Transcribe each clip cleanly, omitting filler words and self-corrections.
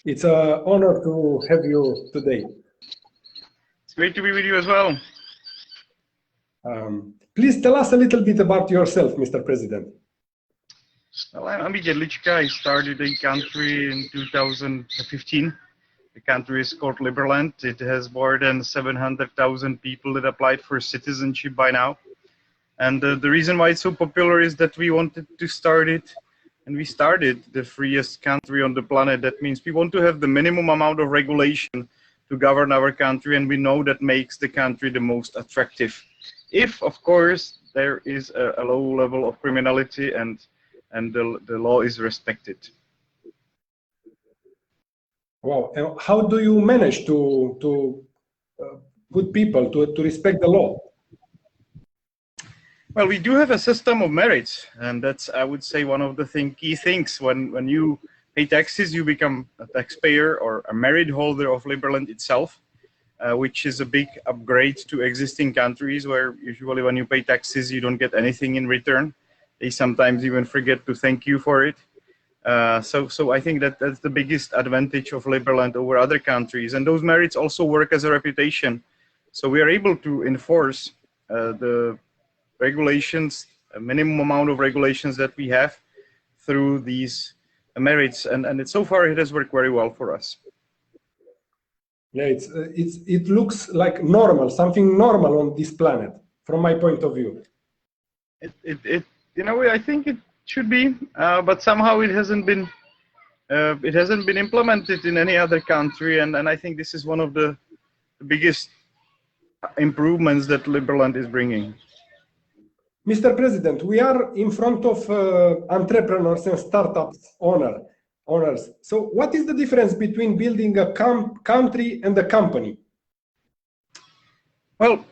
It's an honor to have you today. It's great to be with you as well. Please tell us a little bit about yourself, Mr. President. Well, I'm Vít Jedlička. I started a country in 2015. The country is called Liberland. It has more than 700,000 people that applied for citizenship by now. And the reason why it's so popular is that we wanted to start it, and we started the freest country on the planet. That means we want to have the minimum amount of regulation to govern our country, and we know that makes the country the most attractive. If, of course, there is a low level of criminality and the law is respected. Wow. And how do you manage to put people to respect the law? Well, we do have a system of merits, and that's, I would say, one of the key things. When you pay taxes, you become a taxpayer or a merit holder of Liberland itself, which is a big upgrade to existing countries where usually when you pay taxes, you don't get anything in return. They sometimes even forget to thank you for it. So I think that's the biggest advantage of Liberland over other countries. And those merits also work as a reputation. So we are able to enforce the regulations, a minimum amount of regulations that we have through these merits. And so far it has worked very well for us. Yeah, it looks like normal, something normal on this planet, from my point of view. You know, I think it should be, but somehow it hasn't been implemented in any other country, and I think this is one of the biggest improvements that Liberland is bringing. Mr. President, we are in front of entrepreneurs and startups owners. So what is the difference between building a country and a company? Well,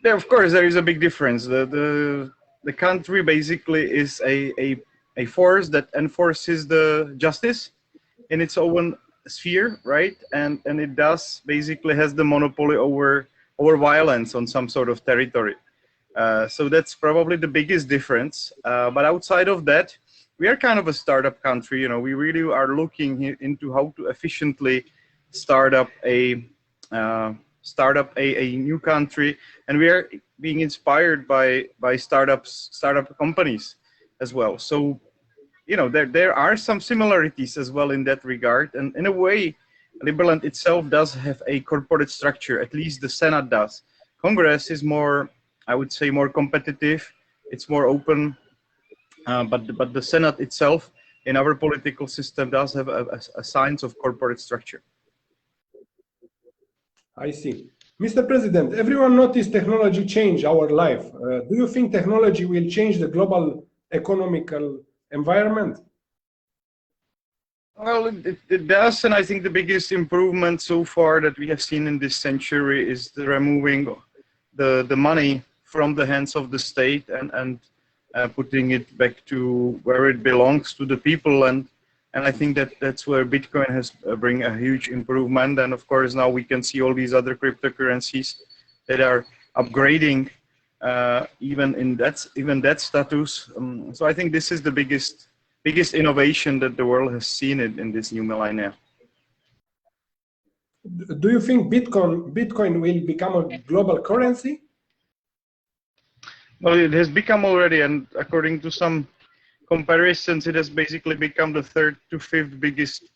of course, there is a big difference. The country basically is a force that enforces the justice in its own sphere, right? And it does basically has the monopoly over violence on some sort of territory. So that's probably the biggest difference. But outside of that, we are kind of a startup country. You know, we really are looking into how to efficiently start up a new country, and we are being inspired by startup companies as well. So, you know, there are some similarities as well in that regard. And in a way, Liberland itself does have a corporate structure. At least the Senate does. Congress is more, I would say, more competitive. It's more open. But the Senate itself, in our political system, does have a signs of corporate structure. I see. Mr. President, everyone noticed technology change our life. Do you think technology will change the global economical environment? Well, it does, and I think the biggest improvement so far that we have seen in this century is the removing the money from the hands of the state and putting it back to where it belongs, to the people. And I think that's where Bitcoin has bring a huge improvement. And of course, now we can see all these other cryptocurrencies that are upgrading even that status. So I think this is the biggest innovation that the world has seen in this new millennia. Do you think Bitcoin will become a global currency? Well, it has become already, and according to some comparisons, it has basically become the 3rd to 5th biggest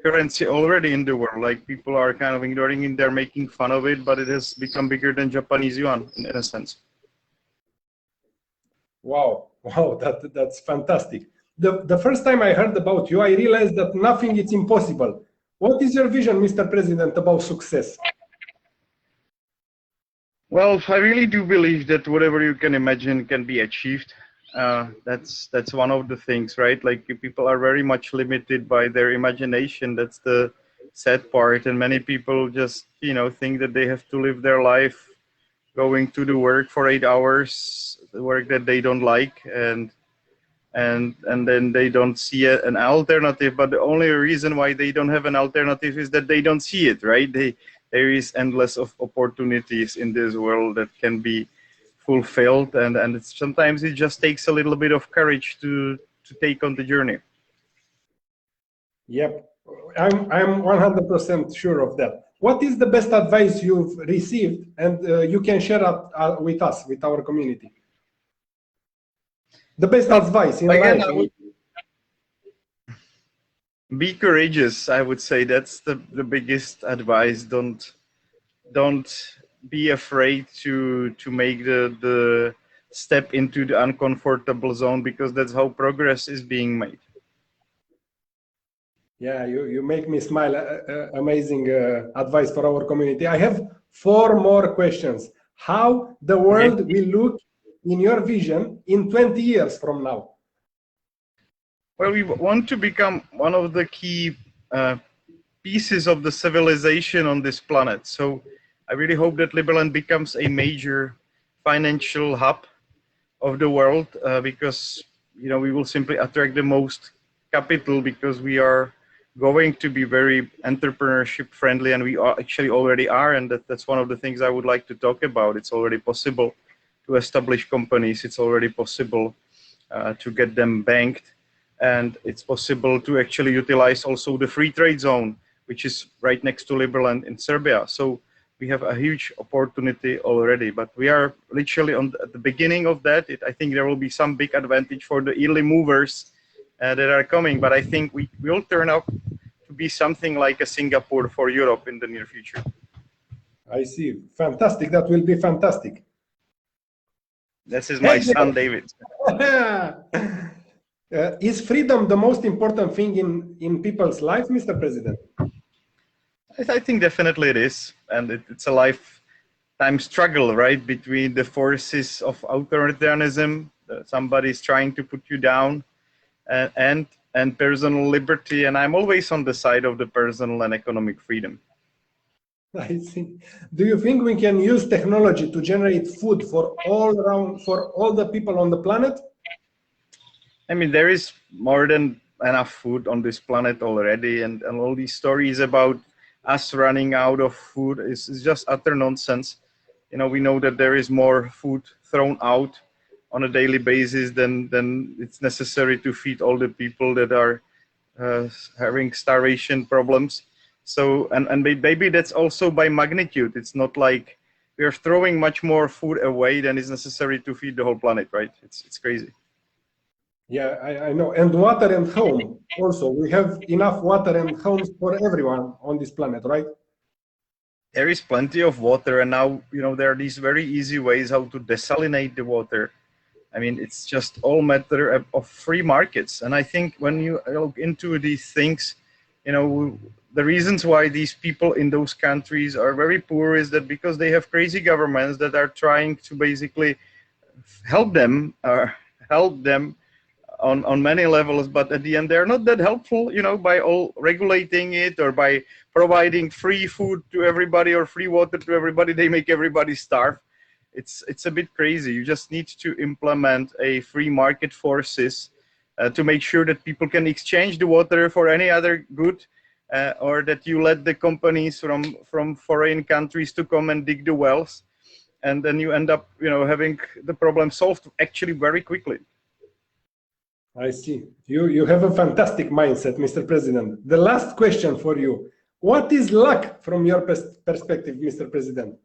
currency already in the world. Like, people are kind of ignoring it, they're making fun of it, but it has become bigger than Japanese yuan in a sense. Wow, that's fantastic. The first time I heard about you, I realized that nothing is impossible. What is your vision, Mr. President, about success? Well, I really do believe that whatever you can imagine can be achieved. That's one of the things, right? Like, people are very much limited by their imagination. That's the sad part. And many people just, you know, think that they have to live their life going to the work for 8 hours, the work that they don't like, and then they don't see an alternative. But the only reason why they don't have an alternative is that they don't see it, right? There is endless of opportunities in this world that can be fulfilled, and sometimes it just takes a little bit of courage to take on the journey. Yep, I'm 100% sure of that. What is the best advice you've received, and you can share with us, with our community? The best advice in Again, life. Be courageous. I would say that's the biggest advice. Don't be afraid to make the step into the uncomfortable zone, because that's how progress is being made. Yeah, you make me smile. Amazing advice for our community. I have 4 more questions. How the world will look in your vision in 20 years from now? Well, we want to become one of the key pieces of the civilization on this planet. So I really hope that Liberland becomes a major financial hub of the world, because we will simply attract the most capital, because we are going to be very entrepreneurship friendly, and we actually already are, and that's one of the things I would like to talk about. It's already possible to establish companies. It's already possible to get them banked, and it's possible to actually utilize also the free trade zone, which is right next to Liberland in Serbia. So we have a huge opportunity already, but we are literally at the beginning of that. I think there will be some big advantage for the early movers that are coming, but I think we will turn out to be something like a Singapore for Europe in the near future. I see. Fantastic. That will be fantastic. This is my son, David. Is freedom the most important thing in people's life, Mr. President? I think definitely it is, and it's a lifetime struggle, right, between the forces of authoritarianism. Somebody's trying to put you down, and personal liberty, and I'm always on the side of the personal and economic freedom. I see. Do you think we can use technology to generate food for all the people on the planet? I mean, there is more than enough food on this planet already, and all these stories about us running out of food is just utter nonsense. We know that there is more food thrown out on a daily basis than it's necessary to feed all the people that are having starvation problems. So, and maybe that's also by magnitude. It's not like we are throwing much more food away than is necessary to feed the whole planet, right? It's crazy. Yeah, I know. And water and home also. We have enough water and homes for everyone on this planet, right? There is plenty of water, and now there are these very easy ways how to desalinate the water. I mean, it's just all matter of free markets. And I think when you look into these things, the reasons why these people in those countries are very poor is that because they have crazy governments that are trying to basically help them on many levels, but at the end they're not that helpful, by all regulating it or by providing free food to everybody or free water to everybody. They make everybody starve. It's a bit crazy. You just need to implement a free market forces to make sure that people can exchange the water for any other good, or that you let the companies from foreign countries to come and dig the wells, and then you end up having the problem solved actually very quickly. I see. You have a fantastic mindset, Mr. President. The last question for you. What is luck from your perspective, Mr. President?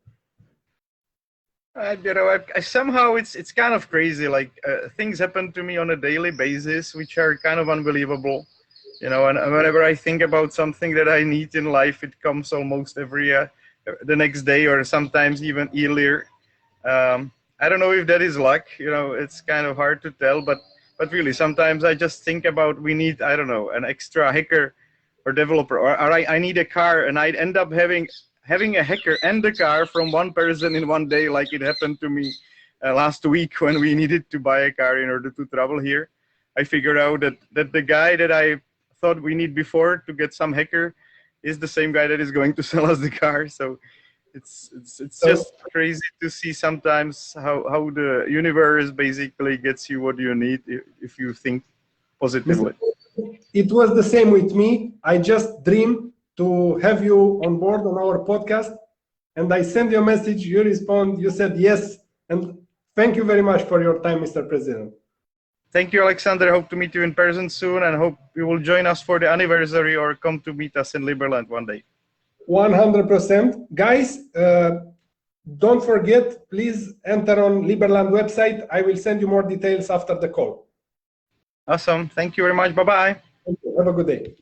Somehow it's kind of crazy. Like things happen to me on a daily basis, which are kind of unbelievable. And whenever I think about something that I need in life, it comes almost the next day, or sometimes even earlier. I don't know if that is luck. It's kind of hard to tell, but really sometimes I just think about we need, I don't know, an extra hacker or developer, or I need a car, and I'd end up having a hacker and the car from one person in one day, like it happened to me last week when we needed to buy a car in order to travel here. I figured out that the guy that I thought we need before to get some hacker is the same guy that is going to sell us the car. So it's just crazy to see sometimes how the universe basically gets you what you need if you think positively. It was the same with me. I just dreamed to have you on board on our podcast, and I sent you a message, you respond, you said yes, and thank you very much for your time, Mr. President. Thank you, Alexander. Hope to meet you in person soon, and hope you will join us for the anniversary or come to meet us in Liberland one day. 100%. Guys, don't forget, please enter on Liberland website. I will send you more details after the call. Awesome. Thank you very much. Bye-bye. Have a good day.